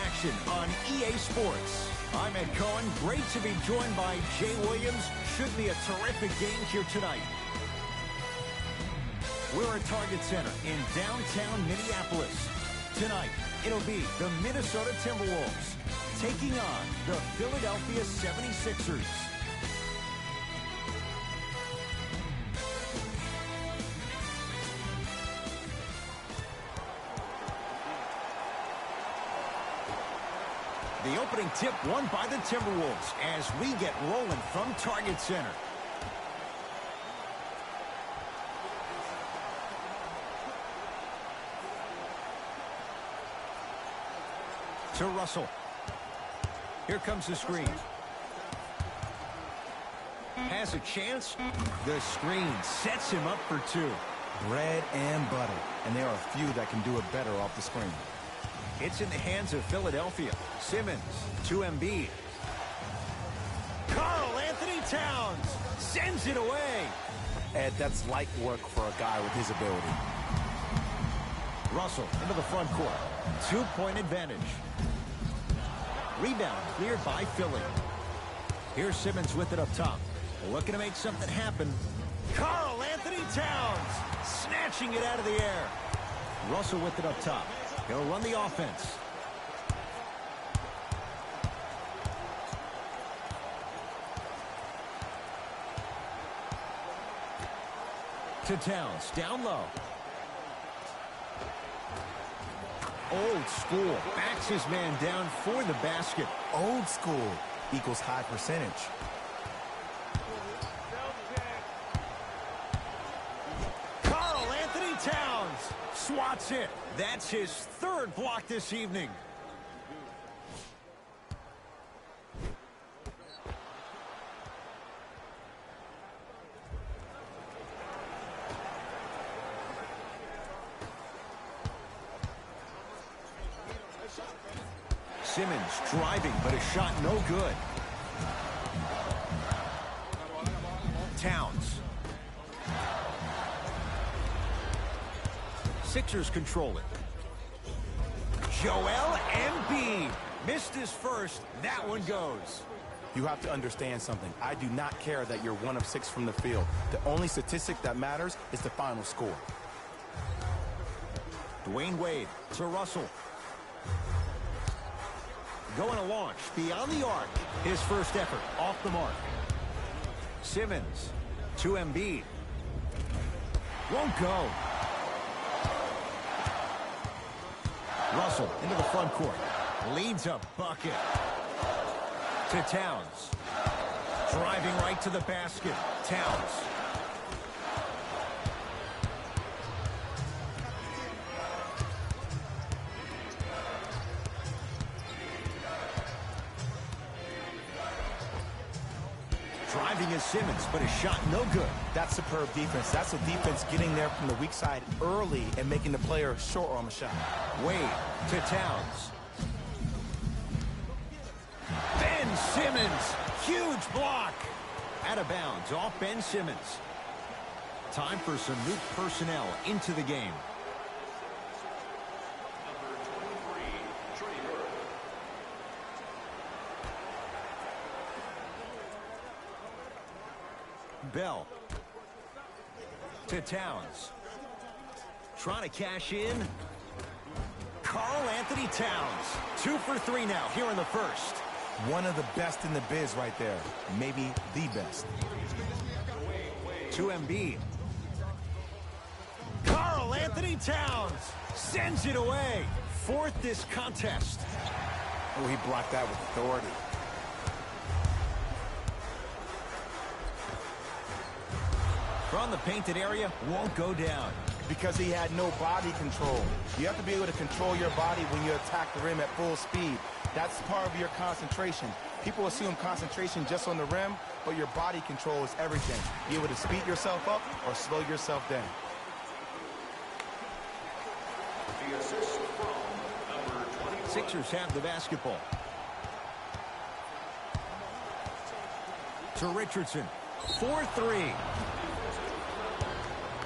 action on EA Sports. I'm Ed Cohen. Great to be joined by Jay Williams. Should be a terrific game here tonight. We're at Target Center in downtown Minneapolis. Tonight, it'll be the Minnesota Timberwolves taking on the Philadelphia 76ers. The opening tip won by the Timberwolves as we get rolling from Target Center. To Russell. Here comes the screen. Has a chance. The screen sets him up for two. Bread and butter. And there are a few that can do it better off the screen. It's in the hands of Philadelphia. Simmons to Embiid. Karl Anthony Towns sends it away. Ed, that's light work for a guy with his ability. Russell into the front court. 2-point advantage. Rebound cleared by Philly. Here's Simmons with it up top. Looking to make something happen. Karl Anthony Towns snatching it out of the air. Russell with it up top. He'll run the offense. To Towns, down low. Old school, backs his man down for the basket. Old school equals high percentage. Karl Anthony Towns swats it. That's his third block this evening. Simmons driving, but a shot no good. Towns. Sixers control it. Joel Embiid missed his first. That one goes. You have to understand something. I do not care that you're 1 of 6 from the field. The only statistic that matters is the final score. Dwayne Wade to Russell. Going to launch beyond the arc. His first effort off the mark. Simmons to Embiid. Won't go. Russell into the front court. Leads a bucket. To Towns. Driving right to the basket. Towns. Driving is Simmons, but his shot no good. That's superb defense. That's a defense getting there from the weak side early and making the player short arm a shot. Wade to Towns. Ben Simmons, huge block. Out of bounds, off Ben Simmons. Time for some new personnel into the game. Bell to Towns. Trying to cash in. Karl Anthony Towns. 2 for 3 now here in the first. One of the best in the biz right there. Maybe the best. To Embiid. Karl Anthony Towns sends it away. Fourth this contest. Oh, he blocked that with authority. From the painted area, won't go down. Because he had no body control. You have to be able to control your body when you attack the rim at full speed. That's part of your concentration. People assume concentration just on the rim, but your body control is everything. Be able to speed yourself up or slow yourself down. The assist from number 21. Sixers have the basketball. To Richardson. 4-3.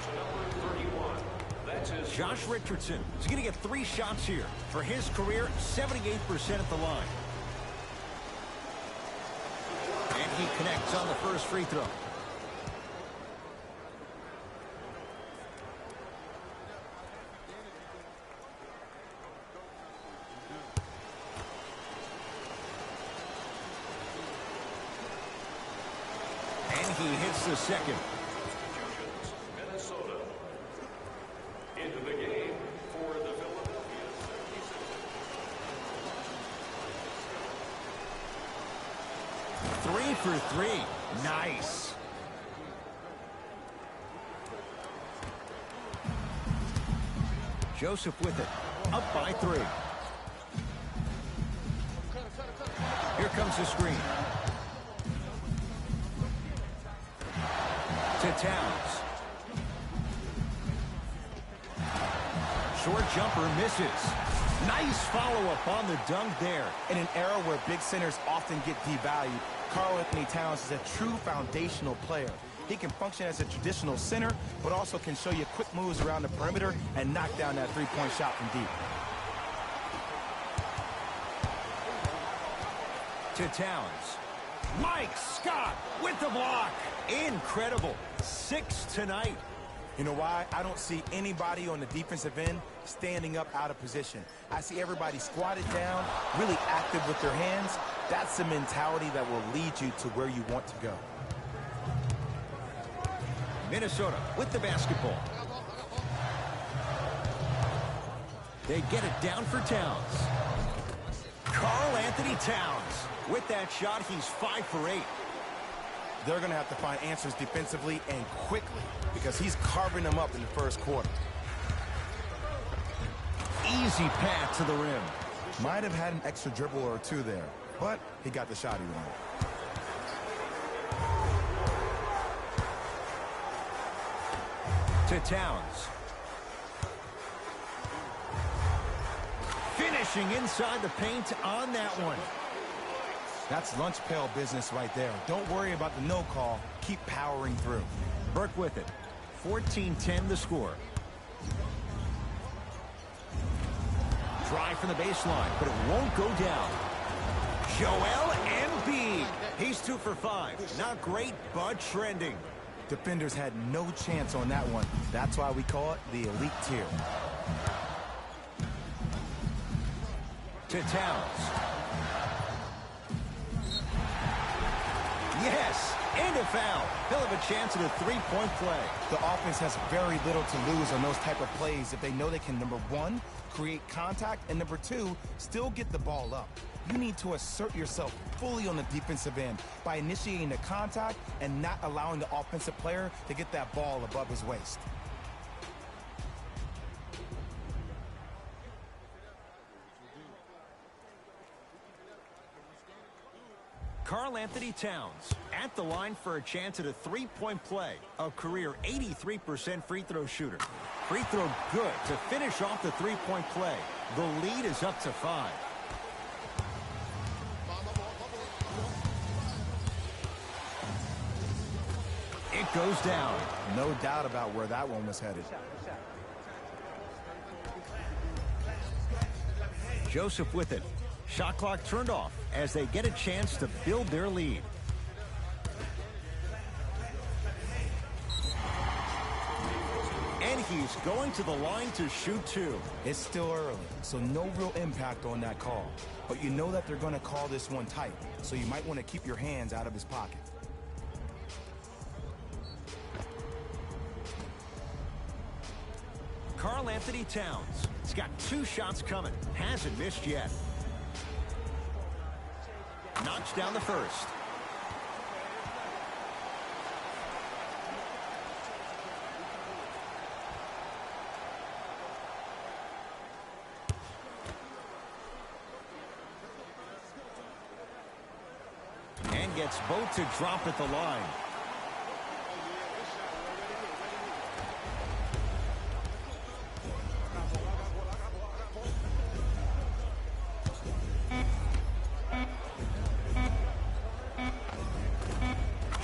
To number 31. That Josh Richardson is going to get 3 shots here. For his career, 78% at the line. And he connects on the first free throw. And he hits the second. Minnesota into the game for the Philadelphia 3 76ers. for 3. Nice. Joseph with it. Up by 3. Here comes the screen. To Towns. Short jumper misses. Nice follow-up on the dunk there. In an era where big centers often get devalued, Karl-Anthony Towns is a true foundational player. He can function as a traditional center, but also can show you quick moves around the perimeter and knock down that three-point shot from deep. To Towns. Mike Scott with the block. Incredible. 6 tonight. You know why? I don't see anybody on the defensive end standing up out of position. I see everybody squatted down, really active with their hands. That's the mentality that will lead you to where you want to go. Minnesota with the basketball. They get it down for Towns. Karl-Anthony Towns. With that shot, he's 5 for 8. They're going to have to find answers defensively and quickly because he's carving them up in the first quarter. Easy path to the rim. Might have had an extra dribble or 2 there, but he got the shot he wanted. To Towns. Finishing inside the paint on that one. That's lunch pail business right there. Don't worry about the no call. Keep powering through. Burke with it. 14-10 the score. Drive from the baseline, but it won't go down. Joel Embiid. He's 2 for 5. Not great, but trending. Defenders had no chance on that one. That's why we call it the elite tier. To Towns. Yes, and a foul. He'll have a chance at a 3-point play. The offense has very little to lose on those type of plays if they know they can, number 1, create contact, and number 2, still get the ball up. You need to assert yourself fully on the defensive end by initiating the contact and not allowing the offensive player to get that ball above his waist. Karl-Anthony Towns at the line for a chance at a 3-point play. A career 83% free throw shooter. Free throw good to finish off the 3-point play. The lead is up to 5. It goes down. No doubt about where that one was headed. Joseph with it. Shot clock turned off as they get a chance to build their lead. And he's going to the line to shoot 2. It's still early, so no real impact on that call. But you know that they're going to call this one tight, so you might want to keep your hands out of his pocket. Karl-Anthony Towns. He's got 2 shots coming. Hasn't missed yet. Knocks down the first. And gets both to drop at the line.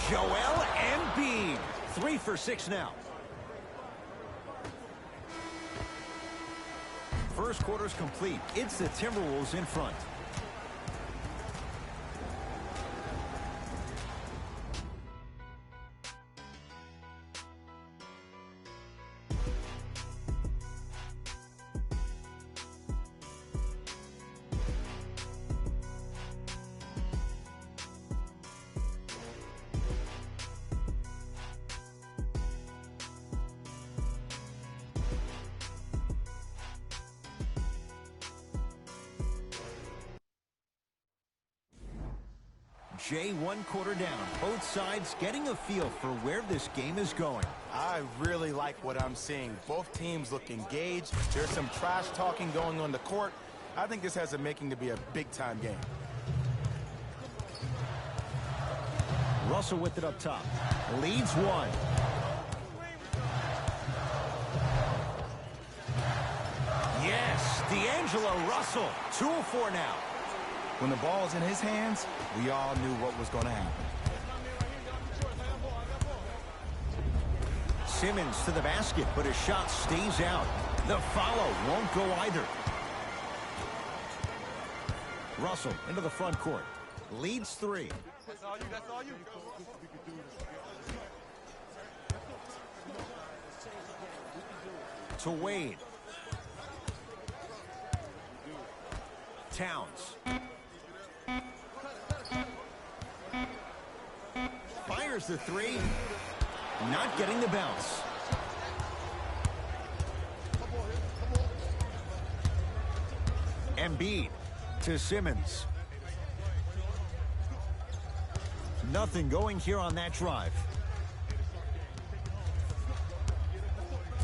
Joel Embiid, 3 for 6 now. first quarter's complete. It's the Timberwolves in front. Jay, one quarter down. Both sides getting a feel for where this game is going. I really like what I'm seeing. Both teams look engaged. There's some trash talking going on the court. I think this has a making to be a big-time game. Russell with it up top. Leads one. Yes, D'Angelo Russell. 2-4 now. When the ball's in his hands, we all knew what was going to happen. Simmons to the basket, but his shot stays out. The follow won't go either. Russell into the front court. Leads 3. That's all you. That's all you. To Wade. Towns. Fires the 3. Not getting the bounce. Embiid to Simmons. Nothing going here on that drive.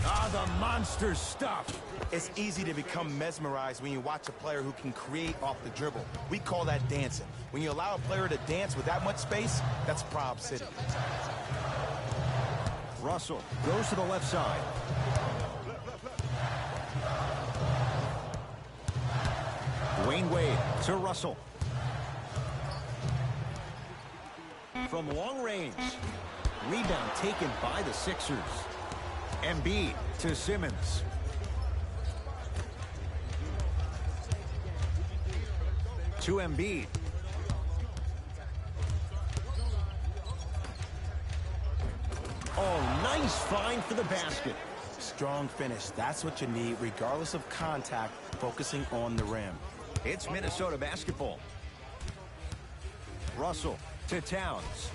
Ah, the monster stuff. It's easy to become mesmerized when you watch a player who can create off the dribble. We call that dancing. When you allow a player to dance with that much space, that's Prob City. Russell goes to the left side. Dwayne Wade to Russell. From long range. Rebound taken by the Sixers. Embiid to Simmons. To Embiid. Oh, nice find for the basket. Strong finish. That's what you need, regardless of contact, focusing on the rim. It's Minnesota basketball. Russell to Towns.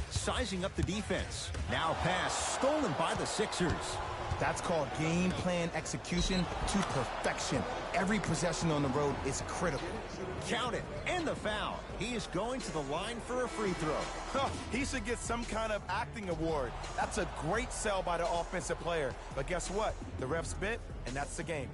Sizing up the defense. Now pass stolen by the Sixers. That's called game plan execution to perfection. Every possession on the road is critical. Count it. And the foul. He is going to the line for a free throw. He should get some kind of acting award. That's a great sell by the offensive player. But guess what? The refs bit, and that's the game.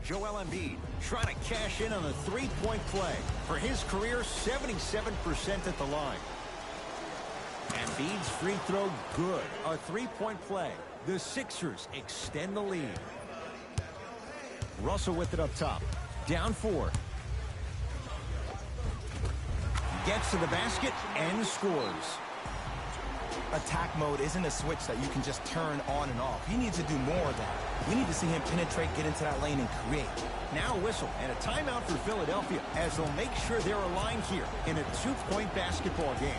Joel Embiid trying to cash in on a three-point play. For his career, 77% at the line. Embiid's free throw good. A three-point play. The Sixers extend the lead. Russell with it up top. Down 4. Gets to the basket and scores. Attack mode isn't a switch that you can just turn on and off. He needs to do more of that. We need to see him penetrate, get into that lane, and create. Now a whistle and a timeout for Philadelphia as they'll make sure they're aligned here in a two-point basketball game.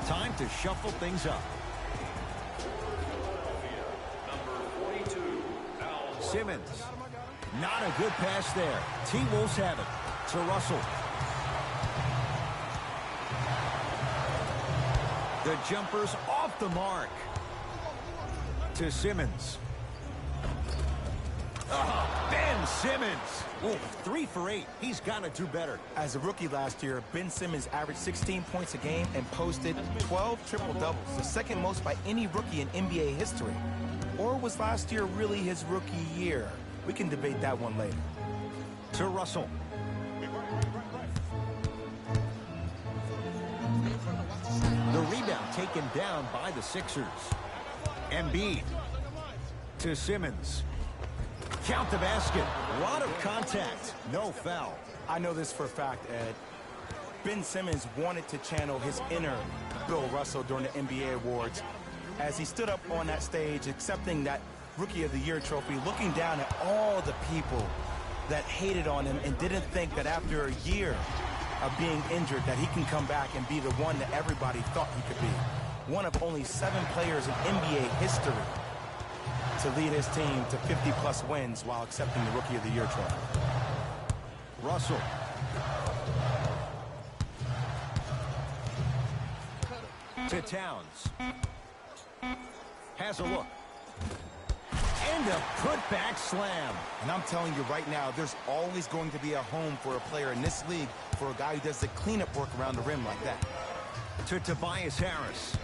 Time to shuffle things up. Number 42, Al Simmons. Not a good pass there. T-Wolves have it. To Russell. The jumper's off the mark. To Simmons. Ben Simmons. Ooh, 3 for 8. He's got to do better. As a rookie last year, Ben Simmons averaged 16 points a game and posted 12 triple-doubles, the second most by any rookie in NBA history. Or was last year really his rookie year? We can debate that one later. To Russell. The rebound taken down by the Sixers. Embiid to Simmons. Count the basket. A lot of contact. No foul. I know this for a fact, Ed. Ben Simmons wanted to channel his inner Bill Russell during the NBA awards as he stood up on that stage accepting that Rookie of the Year trophy, looking down at all the people that hated on him and didn't think that after a year of being injured that he can come back and be the one that everybody thought he could be. One of only 7 players in NBA history to lead his team to 50-plus wins while accepting the Rookie of the Year trophy. Russell. To Towns. Has a look. And a putback slam. And I'm telling you right now, there's always going to be a home for a player in this league for a guy who does the cleanup work around the rim like that. To Tobias Harris.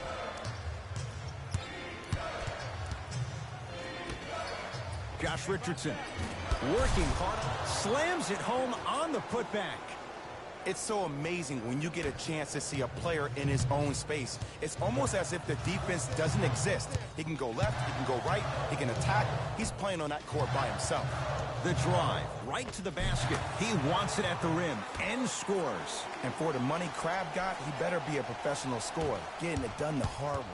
Josh Richardson working hard, slams it home on the putback. It's so amazing when you get a chance to see a player in his own space. It's almost as if the defense doesn't exist. He can go left, he can go right, he can attack. He's playing on that court by himself. The drive, right to the basket. He wants it at the rim and scores. And for the money Crab got, he better be a professional scorer, getting it done the hard way.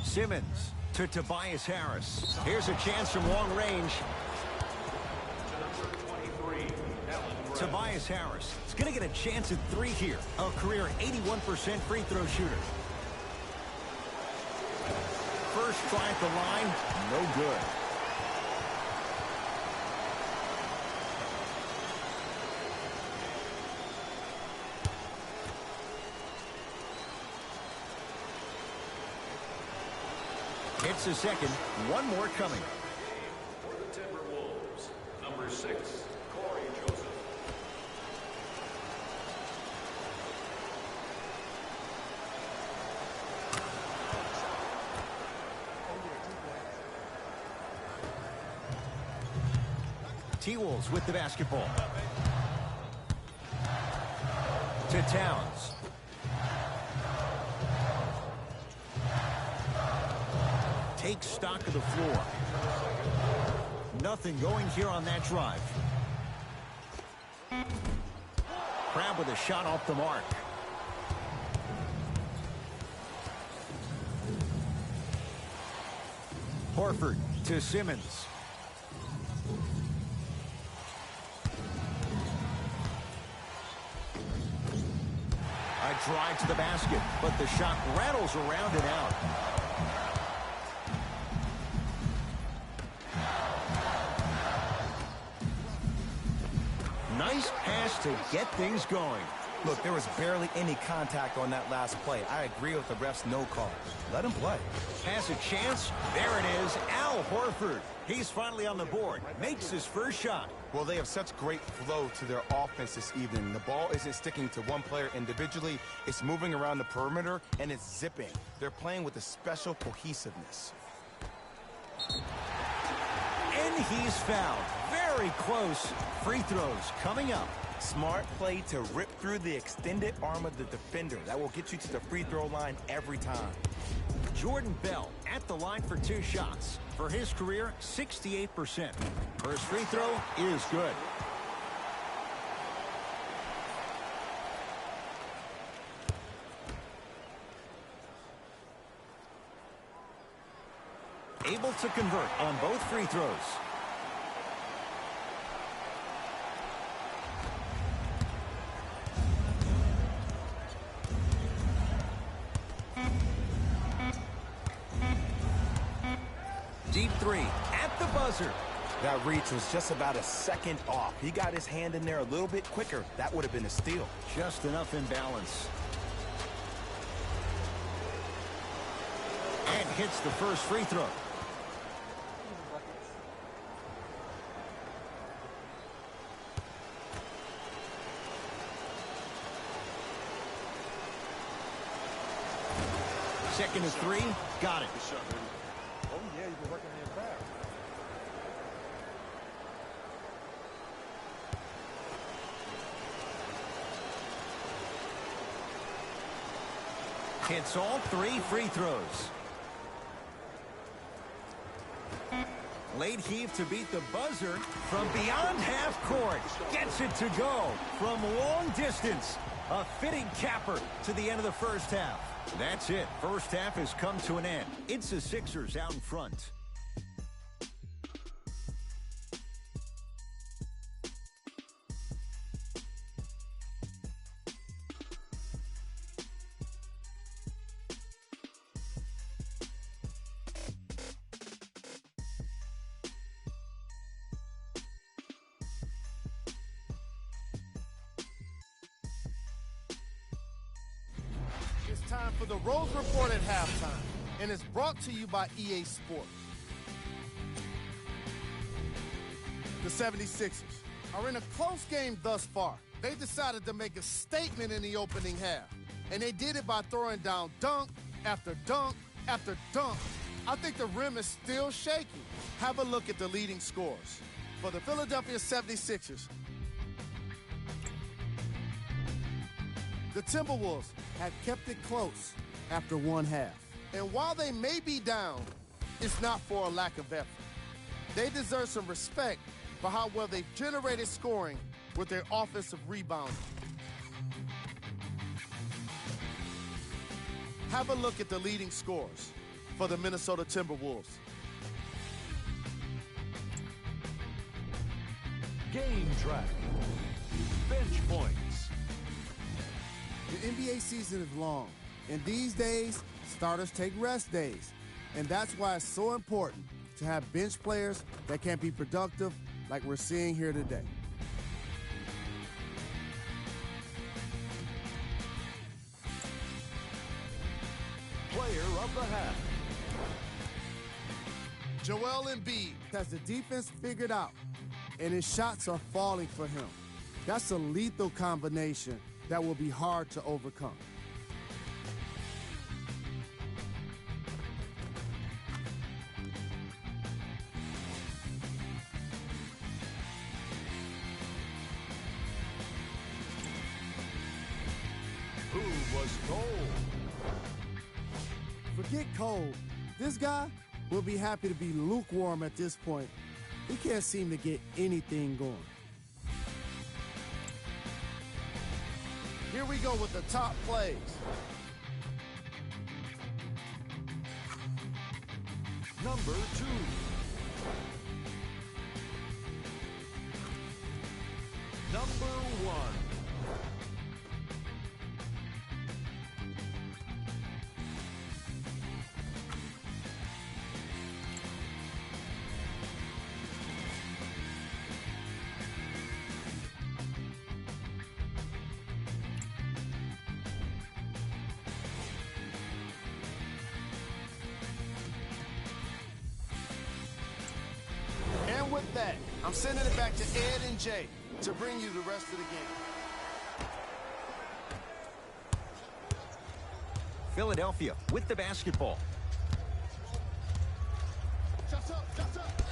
Simmons to Tobias Harris. Here's a chance from long range. Tobias Harris is going to get a chance at 3 here. A career 81% free throw shooter. First try at the line, no good. Hits the second. One more coming. For the Timberwolves, number 6, Corey Joseph. T-Wolves with the basketball. To Towns. Takes stock of the floor. Nothing going here on that drive. Crab with a shot off the mark. Horford to Simmons. A drive to the basket, but the shot rattles around and out. Nice pass to get things going. Look, there was barely any contact on that last play. I agree with the ref's no call. Let him play. Has a chance. There it is. Al Horford. He's finally on the board. Makes his first shot. Well, they have such great flow to their offense this evening. The ball isn't sticking to one player individually. It's moving around the perimeter, and it's zipping. They're playing with a special cohesiveness. And he's fouled. Very close. Free throws coming up. Smart play to rip through the extended arm of the defender. That will get you to the free throw line every time. Jordan Bell at the line for 2 shots. For his career, 68%. First free throw is good. Able to convert on both free throws. Deep 3 at the buzzer. That reach was just about a second off. He got his hand in there a little bit quicker. That would have been a steal. Just enough imbalance. And hits the first free throw. Second and 3. Got it. Oh, yeah, you've been working on your craft. Hits all 3 free throws. Late heave to beat the buzzer from beyond half court. Gets it to go from long distance. A fitting capper to the end of the first half. That's it. First half has come to an end. It's the Sixers out in front. It's time for the Rose Report at halftime, and it's brought to you by EA Sports. The 76ers are in a close game thus far. They decided to make a statement in the opening half, and they did it by throwing down dunk after dunk after dunk. I think the rim is still shaky. Have a look at the leading scores. For the Philadelphia 76ers, the Timberwolves have kept it close after one half. And while they may be down, it's not for a lack of effort. They deserve some respect for how well they've generated scoring with their offensive rebounding. Have a look at the leading scores for the Minnesota Timberwolves. Game track. Bench points. The NBA season is long, and these days, starters take rest days. And that's why it's so important to have bench players that can be productive like we're seeing here today. Player of the half. Joel Embiid has the defense figured out, and his shots are falling for him. That's a lethal combination that will be hard to overcome. Who was cold? Forget cold. This guy will be happy to be lukewarm at this point. He can't seem to get anything going. Here we go with the top plays. Number 2. Number 1. And with that, I'm sending it back to Ed and Jay to bring you the rest of the game. Philadelphia with the basketball.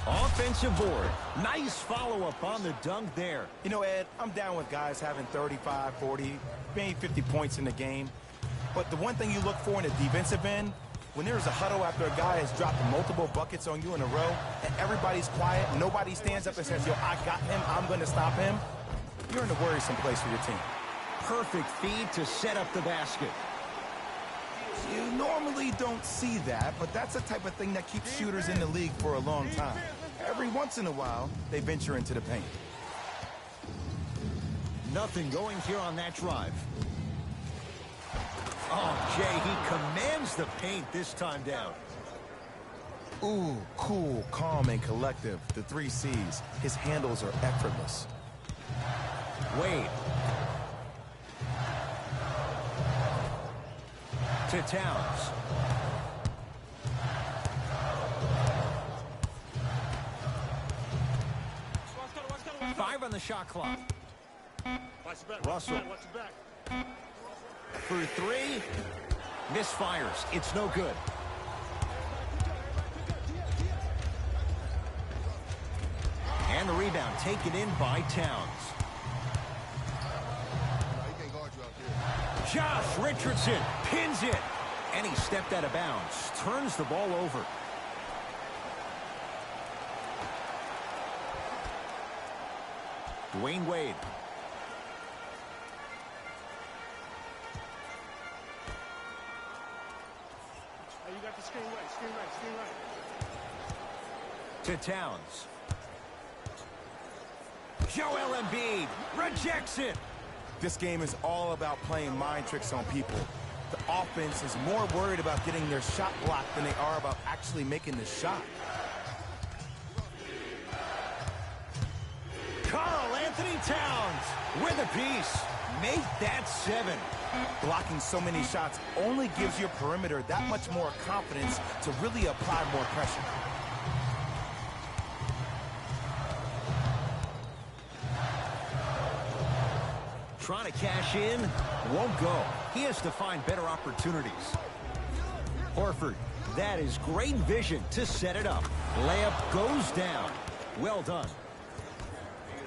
Offensive board. Nice follow-up on the dunk there. You know, Ed, I'm down with guys having 35, 40, maybe 50 points in the game. But the one thing you look for in the defensive end, when there's a huddle after a guy has dropped multiple buckets on you in a row, and everybody's quiet, nobody stands up and says, yo, I got him, I'm going to stop him, you're in a worrisome place for your team. Perfect feed to set up the basket. You normally don't see that, but that's the type of thing that keeps shooters in the league for a long time. Every once in a while, they venture into the paint. Nothing going here on that drive. Oh, Jay, he commands the paint this time down. Ooh, cool, calm, and collective. The 3 C's. His handles are effortless. Wade. To Towns. Five on the shot clock. Russell. For 3. Misfires. It's no good. And the rebound taken in by Towns. Josh Richardson pins it. And he stepped out of bounds. Turns the ball over. Dwayne Wade. Hey, you got the screen right, screen right, screen right. To Towns. Joel Embiid rejects it. This game is all about playing mind tricks on people. The offense is more worried about getting their shot blocked than they are about actually making the shot. Karl Anthony Towns with a piece. Make that 7. Blocking so many shots only gives your perimeter that much more confidence to really apply more pressure. Trying to cash in, won't go. He has to find better opportunities. Horford, that is great vision to set it up. Layup goes down. Well done.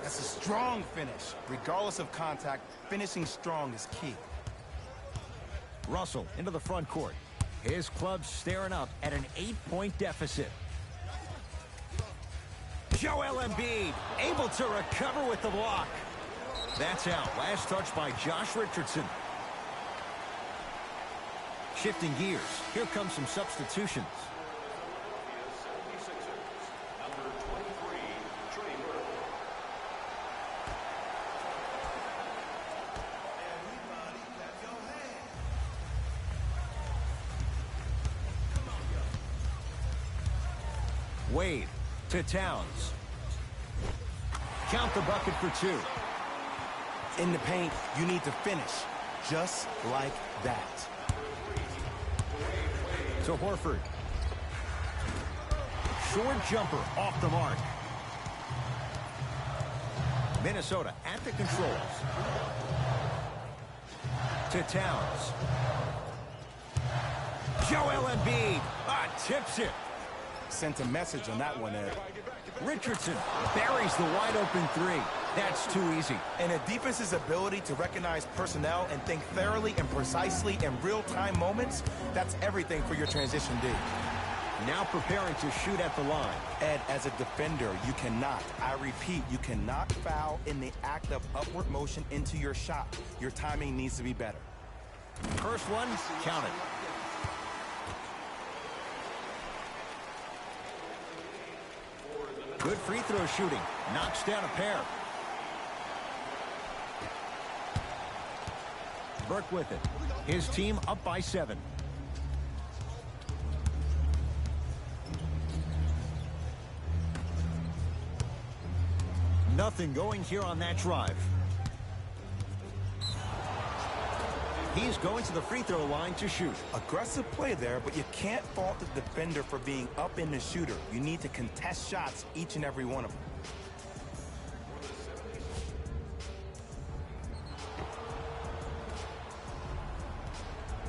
That's a strong finish. Regardless of contact, finishing strong is key. Russell into the front court. His club staring up at an 8-point deficit. Joel Embiid able to recover with the block. That's out. Last touch by Josh Richardson. Shifting gears. Here comes some substitutions. Number 23, Trey Burke. Wade to Towns. Count the bucket for 2. In the paint, you need to finish just like that. To Horford. Short jumper off the mark. Minnesota at the controls. To Towns. Joel Embiid tips it. Sent a message on that one, Ed. Richardson buries the wide open 3. That's too easy. And a defense's ability to recognize personnel and think thoroughly and precisely in real-time moments, that's everything for your transition D. Now preparing to shoot at the line. Ed, as a defender, you cannot, I repeat, you cannot foul in the act of upward motion into your shot. Your timing needs to be better. First one, count it. Good free throw shooting. Knocks down a pair. Burke with it. His team up by 7. Nothing going here on that drive. He's going to the free throw line to shoot. Aggressive play there, but you can't fault the defender for being up in the shooter. You need to contest shots, each and every one of them.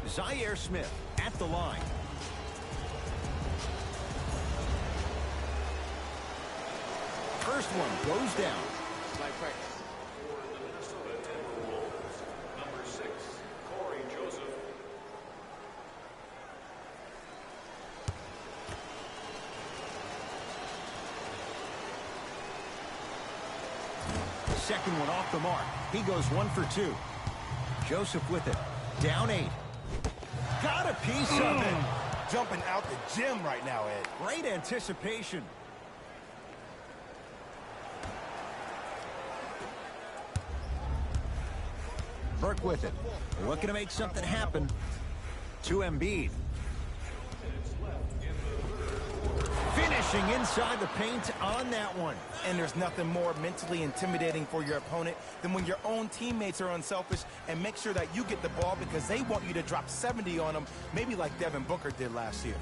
Zaire Smith at the line. First one goes down. For the Minnesota Timberwolves, number 6, Corey Joseph. Second one off the mark. He goes 1 for 2. Joseph with it. Down 8. Got a piece of it. Jumping out the gym right now, Ed. Great anticipation. Burke with it. Looking to make something happen. To Embiid. Finishing inside the paint on that one. And there's nothing more mentally intimidating for your opponent than when your own teammates are unselfish and make sure that you get the ball because they want you to drop 70 on them, maybe like Devin Booker did last year.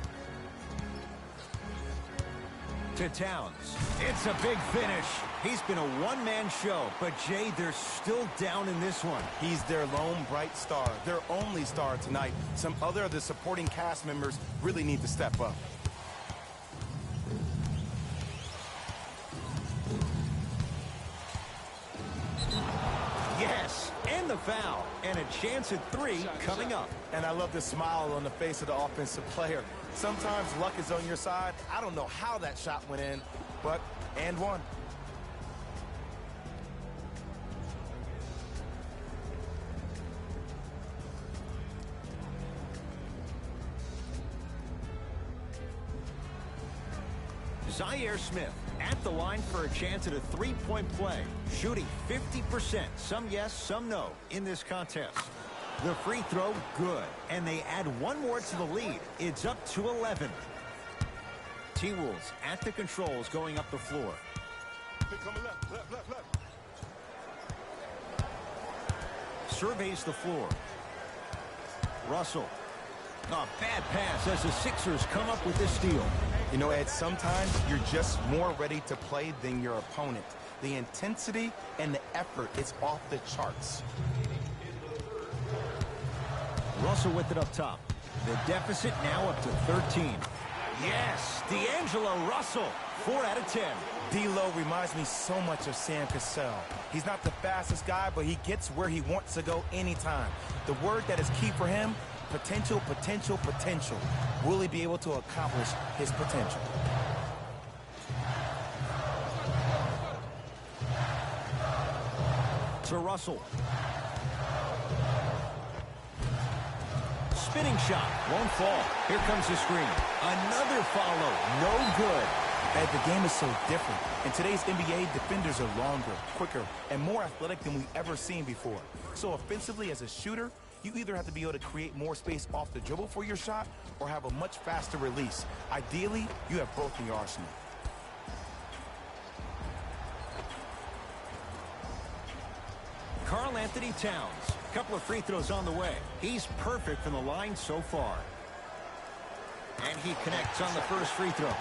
To Towns. It's a big finish. He's been a one-man show, but Jay, they're still down in this one. He's their lone bright star, their only star tonight. Some other of the supporting cast members really need to step up. Yes, and the the foul, and a chance at 3 coming up. And I love the smile on the face of the offensive player. Sometimes luck is on your side. I don't know how that shot went in, but and one. Zaire Smith at the line for a chance at a three-point play, shooting 50%, some yes, some no, in this contest. The free throw, good, and they add one more to the lead. It's up to 11. T-Wolves at the controls going up the floor. Surveys the floor. Russell. A bad pass as the Sixers come up with this steal. You know, Ed, sometimes you're just more ready to play than your opponent. The intensity and the effort is off the charts. Russell with it up top. The deficit now up to 13. Yes, D'Angelo Russell, 4 out of 10. D'Lo reminds me so much of Sam Cassell. He's not the fastest guy, but he gets where he wants to go anytime. The word that is key for him, potential, potential, potential. Will he be able to accomplish his potential? To Russell. Spinning shot, won't fall. Here comes the screen. Another follow, no good. Ed, the game is so different. In today's NBA, defenders are longer, quicker, and more athletic than we've ever seen before. So offensively, as a shooter, you either have to be able to create more space off the dribble for your shot or have a much faster release. Ideally, you have both in your arsenal. Karl Anthony Towns. A couple of free throws on the way. He's perfect from the line so far. And he connects on the first free throw.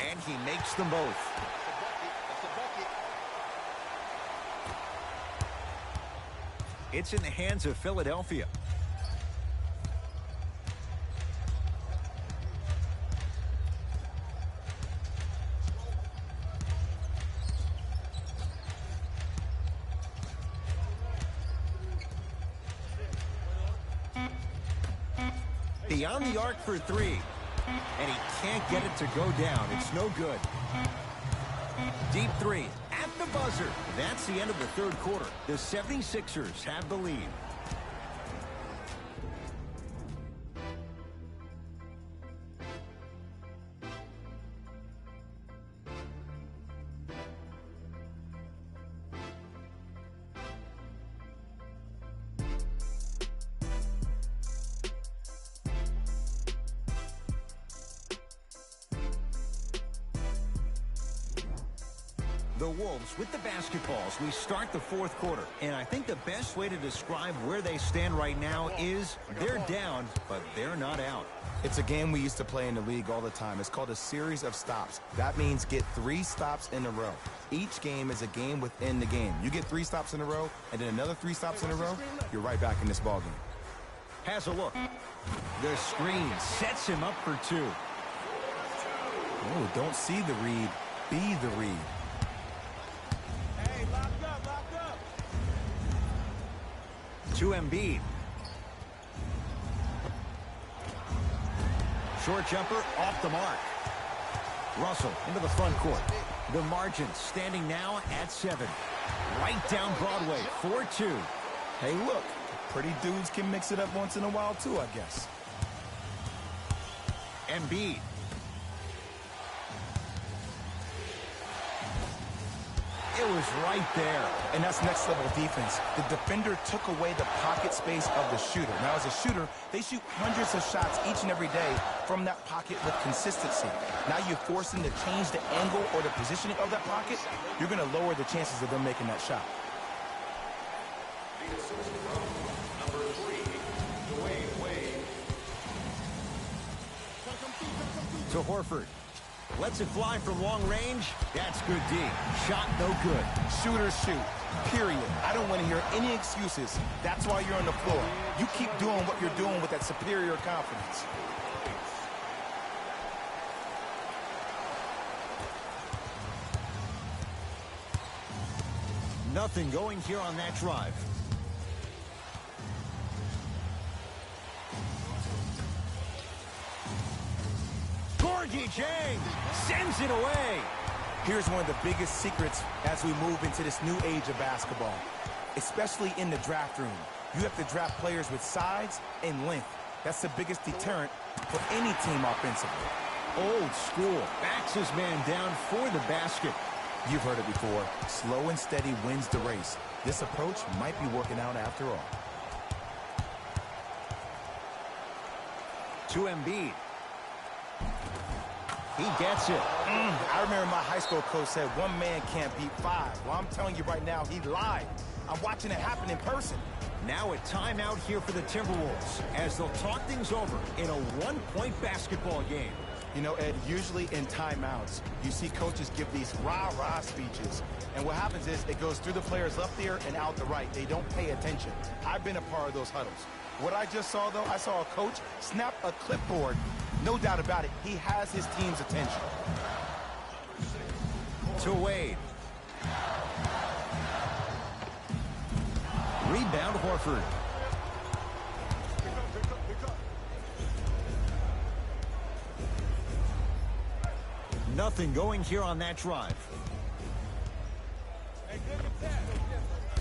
And he makes them both. It's in the hands of Philadelphia. Beyond the arc for 3. And he can't get it to go down. It's no good. Deep 3 at the buzzer. That's the end of the third quarter. The 76ers have the lead. The Wolves with the basketballs. We start the fourth quarter, and I think the best way to describe where they stand right now is they're down, but they're not out. It's a game we used to play in the league all the time. It's called a series of stops. That means get 3 stops in a row. Each game is a game within the game. You get 3 stops in a row, and then another 3 stops in a row, you're right back in this ballgame. Has a look. The screen sets him up for 2. Oh, don't see the read. Be the read. To Embiid. Short jumper off the mark. Russell into the front court. The margin standing now at 7. Right down Broadway, 4-2. Hey, look, pretty dudes can mix it up once in a while too, I guess. Embiid. It was right there. And that's next level defense. The defender took away the pocket space of the shooter. Now, as a shooter, they shoot hundreds of shots each and every day from that pocket with consistency. Now you force them to change the angle or the positioning of that pocket. You're going to lower the chances of them making that shot. Number 3, Dwayne Wade. To Horford. Lets it fly from long range. That's good D. Shot no good. Shooters shoot, period. I don't want to hear any excuses. That's why you're on the floor. You keep doing what you're doing with that superior confidence. Nothing going here on that drive. Gorgie Jang sends it away. Here's one of the biggest secrets as we move into this new age of basketball, especially in the draft room. You have to draft players with size and length. That's the biggest deterrent for any team offensively. Old school. Backs his man down for the basket. You've heard it before. Slow and steady wins the race. This approach might be working out after all. To Embiid. He gets it. I remember my high school coach said one man can't beat five. Well, I'm telling you right now, he lied. I'm watching it happen in person. Now a timeout here for the Timberwolves as they'll talk things over in a one-point basketball game. You know, Ed, usually in timeouts, you see coaches give these rah-rah speeches. And what happens is it goes through the players left ear and out the right. They don't pay attention. I've been a part of those huddles. What I just saw, though, I saw a coach snap a clipboard. No doubt about it, he has his team's attention. To Wade. Rebound, Horford. Nothing going here on that drive.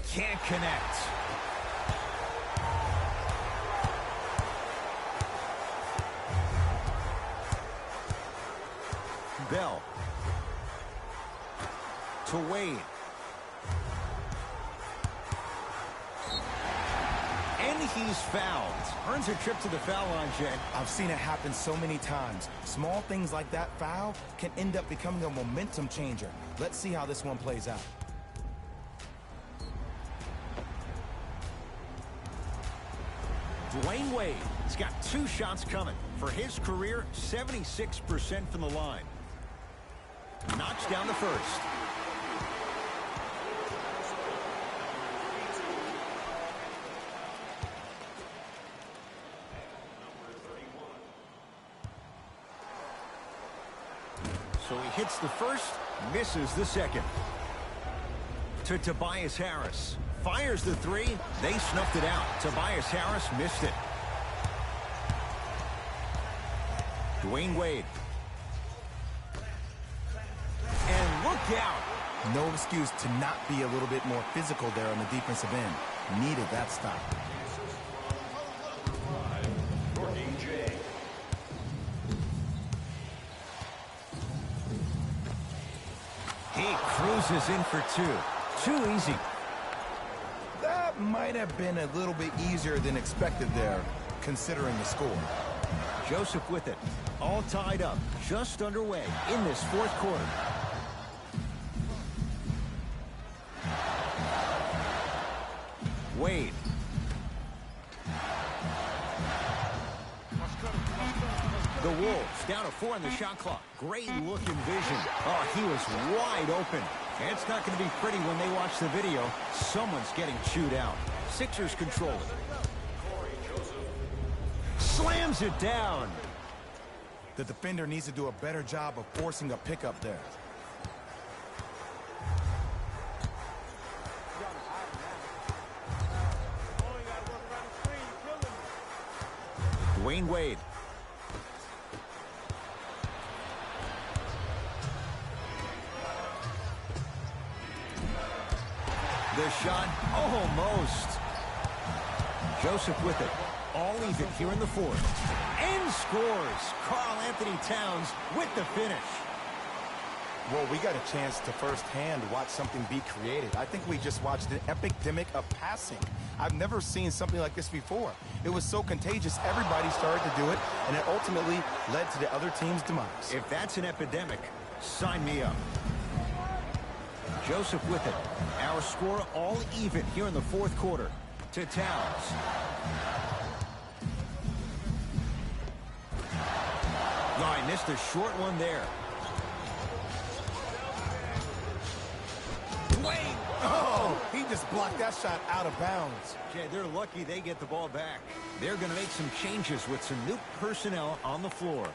Can't connect. Bell. To Wade. And he's fouled. Earns a trip to the foul line, Jay. I've seen it happen so many times. Small things like that foul can end up becoming a momentum changer. Let's see how this one plays out. Dwayne Wade has got 2 shots coming. For his career, 76% from the line. Knocks down the first. So he hits the first, misses the second. To Tobias Harris. Fires the 3. They snuffed it out. Tobias Harris missed it. Dwayne Wade. And look out. No excuse to not be a little bit more physical there on the defensive end. Needed that stop. He cruises in for 2. Too easy. That might have been a little bit easier than expected there, considering the score. Joseph with it. All tied up. Just underway in this 4th quarter. Wade. The Wolves down to 4 on the shot clock. Great looking vision. Oh, he was wide open. It's not going to be pretty when they watch the video. Someone's getting chewed out. Sixers control it. Slams it down. The defender needs to do a better job of forcing a pickup there. Dwayne Wade. The shot, almost. Joseph with it. All even here in the 4th. And scores. Karl Anthony Towns with the finish. Well, we got a chance to firsthand watch something be created. I think we just watched an epidemic of passing. I've never seen something like this before. It was so contagious, everybody started to do it, and it ultimately led to the other team's demise. If that's an epidemic, sign me up. Joseph with it. Our score all even here in the 4th quarter. To Towns. Oh, I missed a short one there. Wait! Oh, he just blocked that shot out of bounds. Jay, they're lucky they get the ball back. They're going to make some changes with some new personnel on the floor.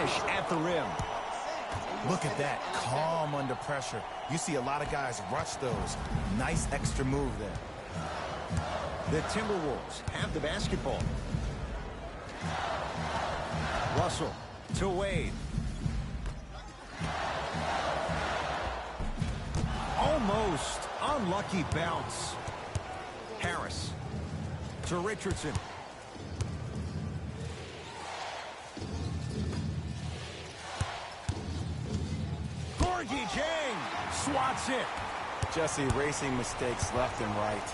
finish at the rim. Look at that, calm under pressure. You see a lot of guys rush those. Nice extra move there. The Timberwolves have the basketball. Russell to Wade. Almost unlucky bounce. Harris to Richardson. Gorgie Jang swats it. Just erasing mistakes left and right.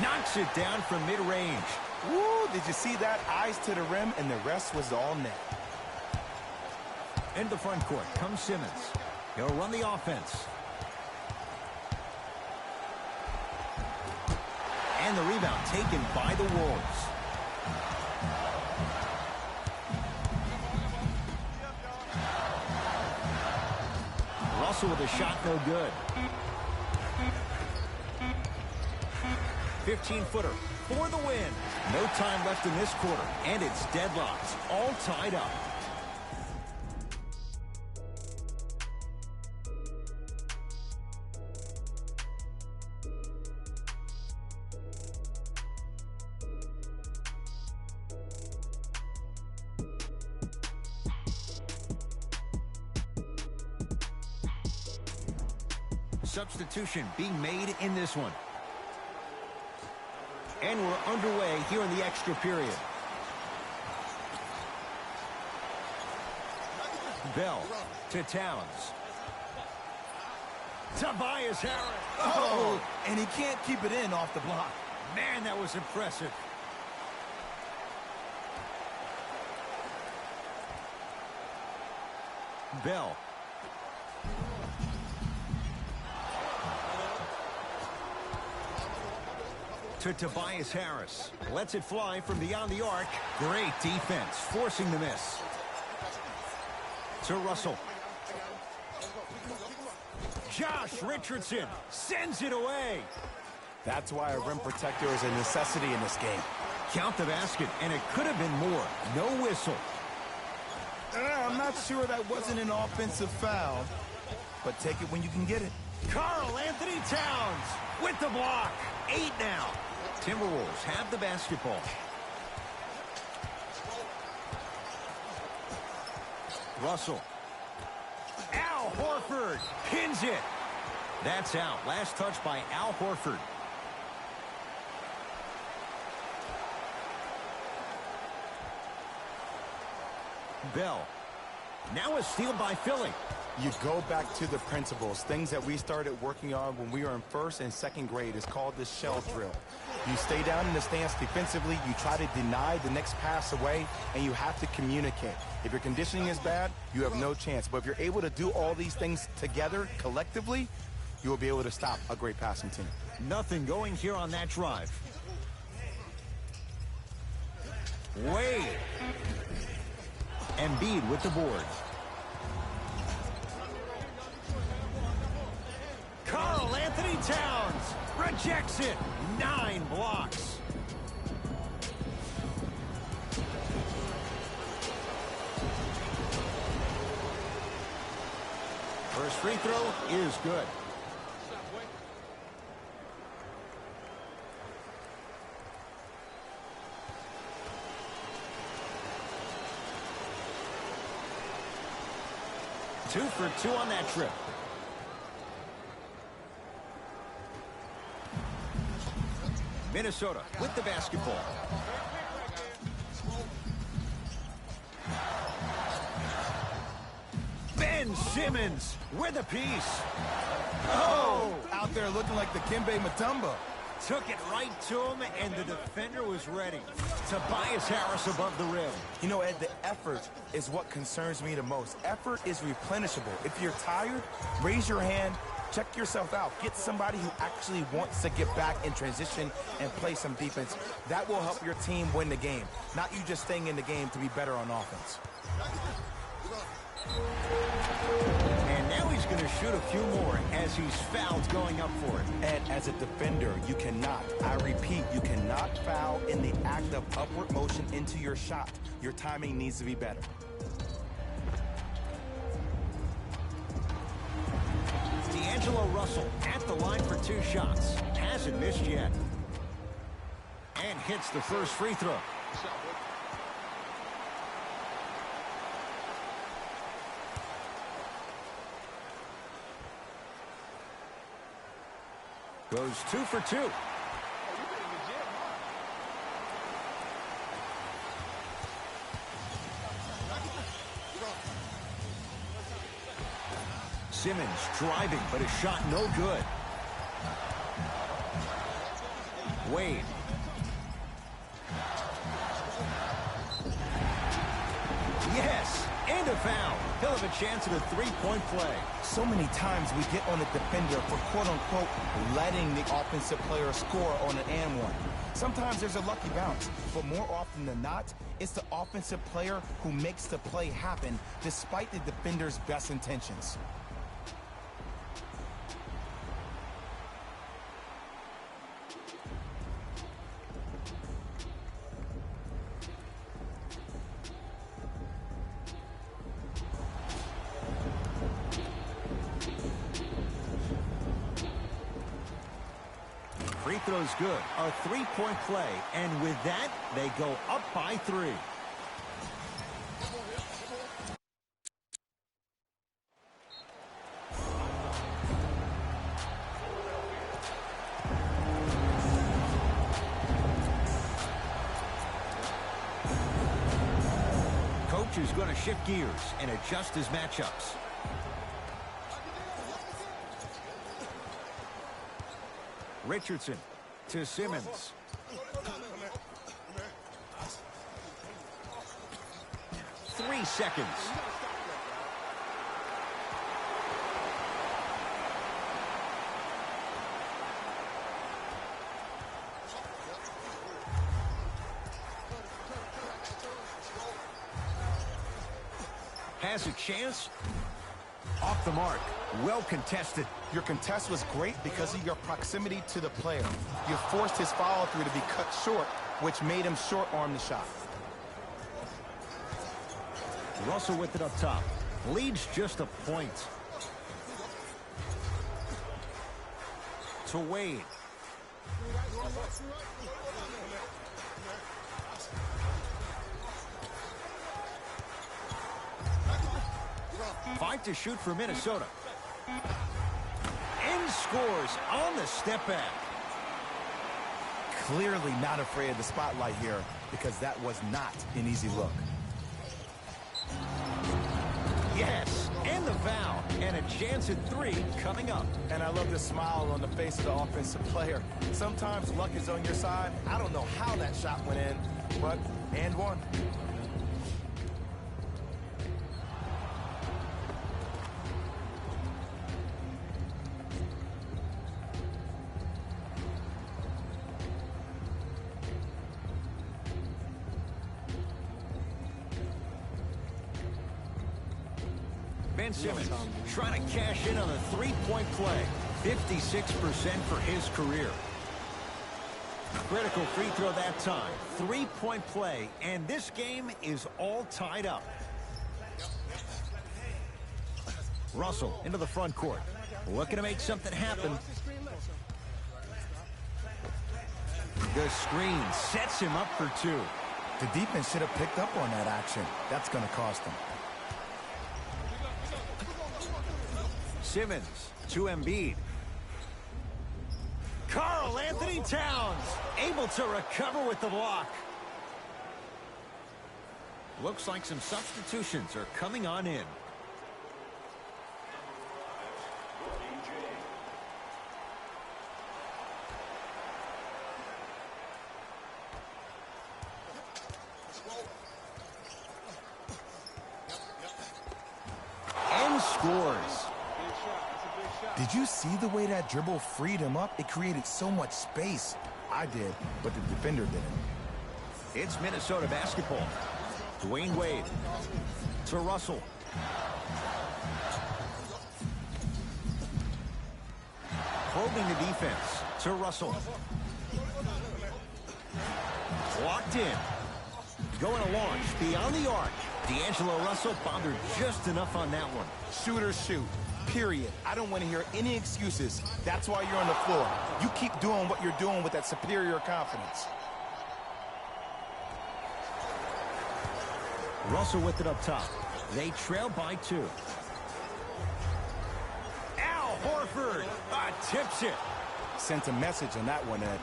Knocks it down from mid-range. Woo, did you see that? Eyes to the rim, and the rest was all net. In the front court comes Simmons. He'll run the offense. And the rebound taken by the Wolves. Russell with a shot, no good. 15-footer for the win. No time left in this quarter, and it's deadlocked, all tied up. Substitution being made in this one. And we're underway here in the extra period. Bell to Towns. Tobias Harris. Oh, and he can't keep it in off the block. Man, that was impressive. Bell. To Tobias Harris. Lets it fly from beyond the arc. Great defense, forcing the miss. To Russell. Josh Richardson sends it away. That's why a rim protector is a necessity in this game. Count the basket, and it could have been more. No whistle. I'm not sure that wasn't an offensive foul, but take it when you can get it. Karl Anthony Towns with the block. 8 now. Timberwolves have the basketball. Russell. Al Horford pins it. That's out. Last touch by Al Horford. Bell. Now a steal by Philly. You go back to the principles, things that we started working on when we were in first and second grade. Is called the shell drill. You stay down in the stance defensively, you try to deny the next pass away, and you have to communicate. If your conditioning is bad, you have no chance. But if you're able to do all these things together, collectively, you will be able to stop a great passing team. Nothing going here on that drive. Wade. Embiid with the board. Karl Anthony Towns rejects it. 9 blocks. First free throw is good. Two for 2 on that trip. Minnesota with the basketball. Ben Simmons with a piece. Oh, out there looking like the Kimbe Mutombo. Took it right to him, and the defender was ready. Tobias Harris above the rim. You know, Ed, the effort is what concerns me the most. Effort is replenishable. If you're tired, raise your hand, check yourself out. Get somebody who actually wants to get back in transition and play some defense. That will help your team win the game, not you just staying in the game to be better on offense. And now he's going to shoot a few more as he's fouled going up for it. And as a defender, you cannot, I repeat, you cannot foul in the act of upward motion into your shot. Your timing needs to be better. D'Angelo Russell at the line for 2 shots. Hasn't missed yet. And hits the first free throw. Goes 2 for 2. Simmons driving, but his shot no good. Wade. Yes, and a foul. He'll have a chance at a 3-point play. So many times we get on the defender for quote-unquote letting the offensive player score on an and one. Sometimes there's a lucky bounce, but more often than not, it's the offensive player who makes the play happen despite the defender's best intentions. Free throw's good. A 3-point play. And with that, they go up by 3. Coach is going to shift gears and adjust his matchups. Richardson to Simmons. Three seconds. Has a chance. Off the mark. Well contested. Your contest was great because of your proximity to the player. You forced his follow-through to be cut short, which made him short-arm the shot. Russell with it up top. Leads just a point. To Wade. Five to shoot for Minnesota. And scores on the step back. Clearly not afraid of the spotlight here because that was not an easy look. Yes, and the foul, and a chance at 3 coming up. And I love the smile on the face of the offensive player. Sometimes luck is on your side. I don't know how that shot went in, but and one. Ben Simmons trying to cash in on a 3-point play. 56% for his career. Critical free throw that time. 3-point play, and this game is all tied up. Russell into the front court. Looking to make something happen. The screen sets him up for 2. The defense should have picked up on that action. That's going to cost them. Simmons to Embiid. Karl Anthony Towns able to recover with the block. Looks like some substitutions are coming on in. And scores. Did you see the way that dribble freed him up? It created so much space. I did, but the defender didn't. It's Minnesota basketball. Dwayne Wade to Russell. Probing the defense to Russell. Locked in. Going to launch beyond the arc. D'Angelo Russell bothered just enough on that one. Shooters shoot. Period. I don't want to hear any excuses. That's why you're on the floor. You keep doing what you're doing with that superior confidence. Russell with it up top. They trail by 2. Al Horford tips it. Sent a message on that one, Ed.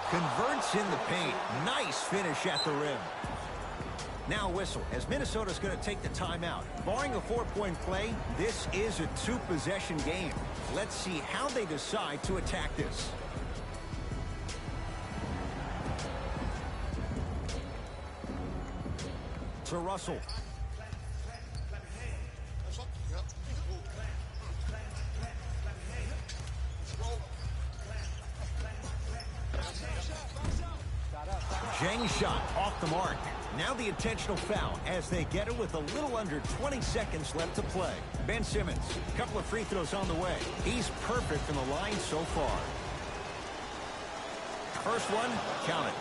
Converts in the paint. Nice finish at the rim. Now whistle as Minnesota's going to take the timeout. Barring a 4-point play, this is a 2-possession game. Let's see how they decide to attack this. To Russell. Jang shot off the mark. Now the intentional foul as they get it with a little under 20 seconds left to play. Ben Simmons, a couple of free throws on the way. He's perfect from the line so far. First one, count it.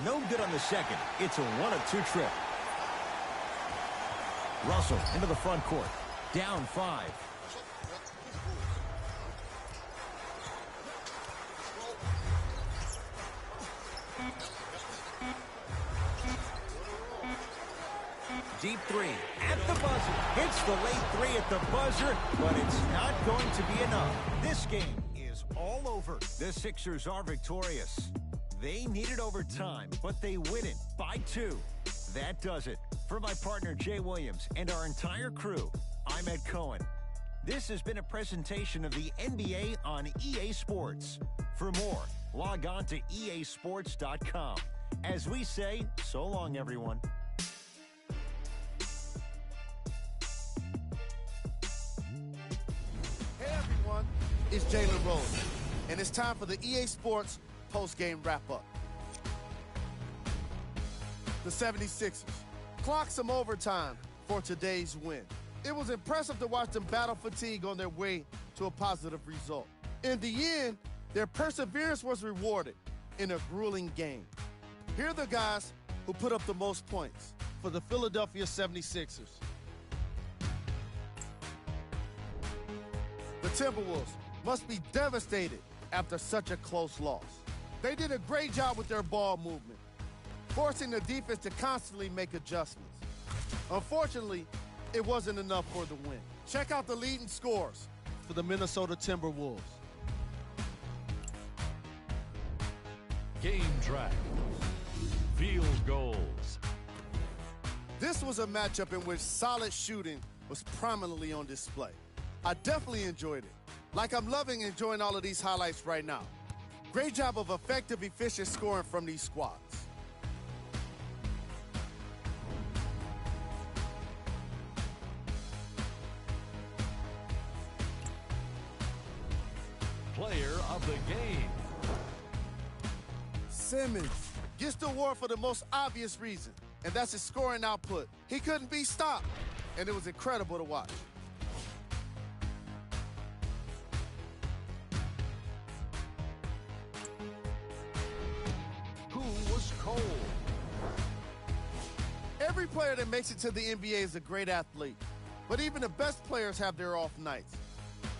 No good on the second. It's a 1-of-2 trip. Russell into the front court. Down 5. Deep 3 at the buzzer. Hits the late 3 at the buzzer, but it's not going to be enough. This game is all over. The Sixers are victorious. They needed overtime, but they win it by 2. That does it. For my partner, Jay Williams, and our entire crew, I'm Ed Cohen. This has been a presentation of the NBA on EA Sports. For more, log on to easports.com. As we say, so long, everyone. Hey, everyone. It's Jalen Rose, and it's time for the EA Sports post-game wrap-up. The 76ers clocked some overtime for today's win. It was impressive to watch them battle fatigue on their way to a positive result. In the end, their perseverance was rewarded in a grueling game. Here are the guys who put up the most points for the Philadelphia 76ers. The Timberwolves must be devastated after such a close loss. They did a great job with their ball movement, forcing the defense to constantly make adjustments. Unfortunately, it wasn't enough for the win. Check out the leading scores for the Minnesota Timberwolves. Game track. Field goals. This was a matchup in which solid shooting was prominently on display. I definitely enjoyed it. Like I'm loving enjoying all of these highlights right now. Great job of effective, efficient scoring from these squads. Player of the game. Simmons gets the award for the most obvious reason, and that's his scoring output. He couldn't be stopped, and it was incredible to watch. Who was cold? Every player that makes it to the NBA is a great athlete, but even the best players have their off nights.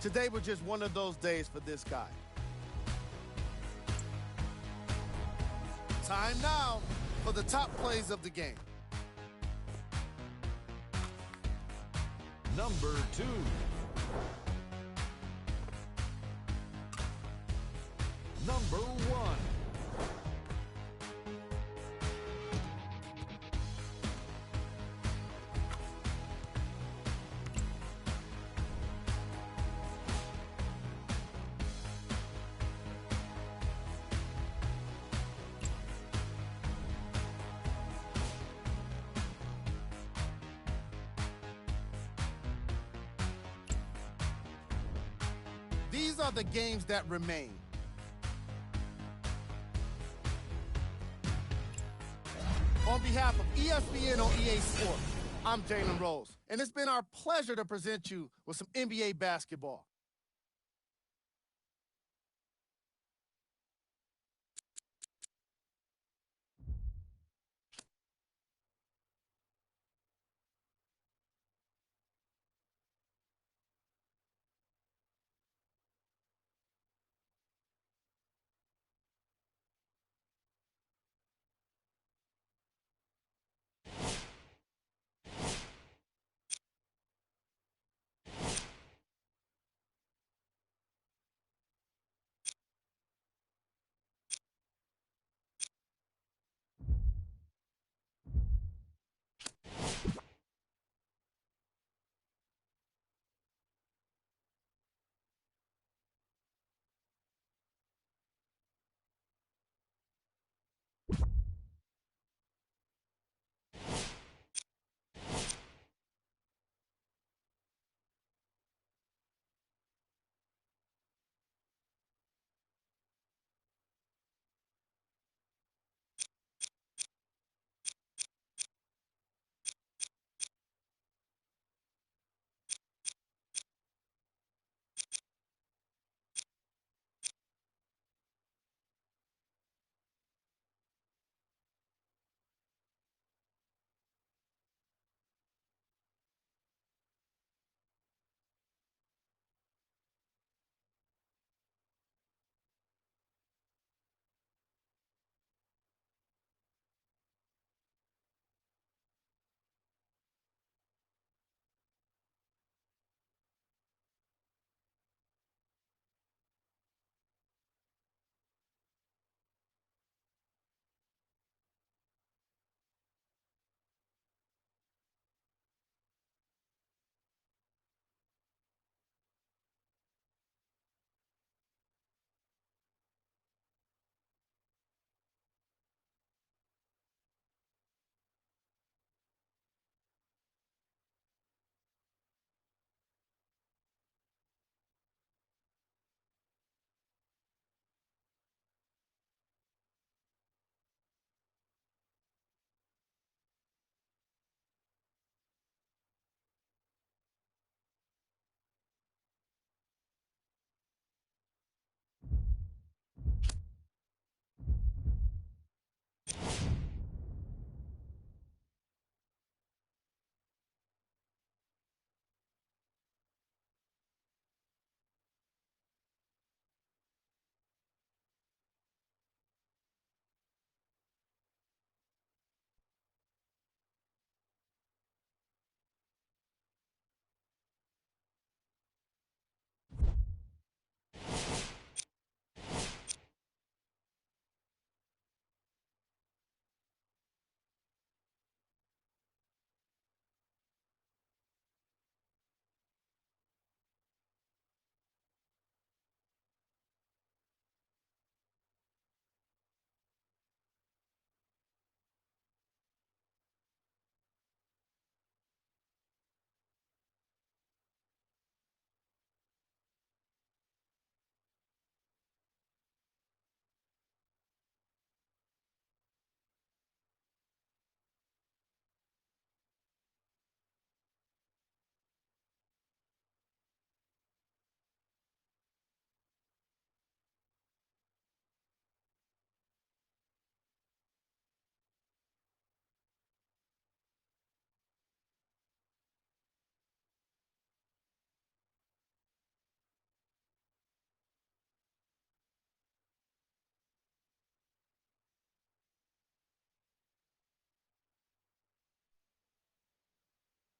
Today was just one of those days for this guy. Time now for the top plays of the game. Number 2. Number 1. These are the games that remain. On behalf of ESPN on EA Sports, I'm Jalen Rose, and it's been our pleasure to present you with some NBA basketball.